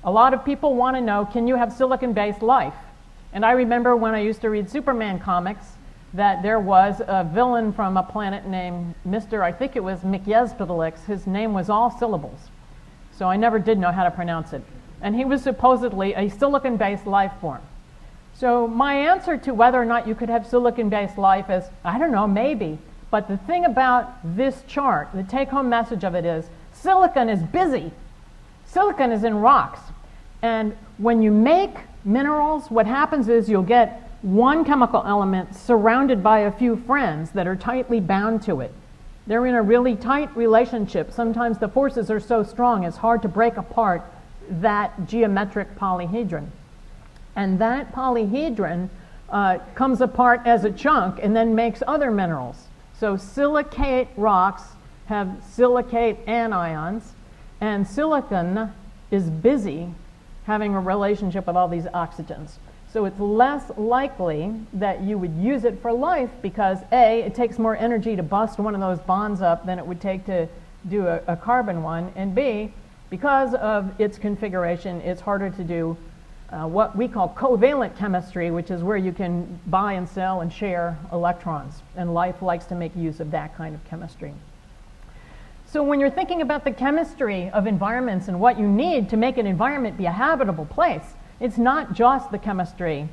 A lot of people want to know, can you have silicon-based life? And I remember when I used to read Superman comics that there was a villain from a planet named Mr. I think it was Mikyezpidalix. His name was all syllables. So I never did know how to pronounce it. And he was supposedly a silicon-based life form. So my answer to whether or not you could have silicon-based life is, I don't know, maybe. But the thing about this chart, the take-home message of it is, silicon is busy. Silicon is in rocks. And when you make minerals, what happens is you'll get one chemical element surrounded by a few friends that are tightly bound to it. They're in a really tight relationship. Sometimes the forces are so strong it's hard to break apart that geometric polyhedron. And that polyhedron comes apart as a chunk and then makes other minerals. So silicate rocks have silicate anions, and silicon is busy having a relationship with all these oxygens. So it's less likely that you would use it for life because A, it takes more energy to bust one of those bonds up than it would take to do a carbon one, and B, because of its configuration, it's harder to do what we call covalent chemistry, which is where you can buy and sell and share electrons, and life likes to make use of that kind of chemistry. So when you're thinking about the chemistry of environments and what you need to make an environment be a habitable place, it's not just the chemistry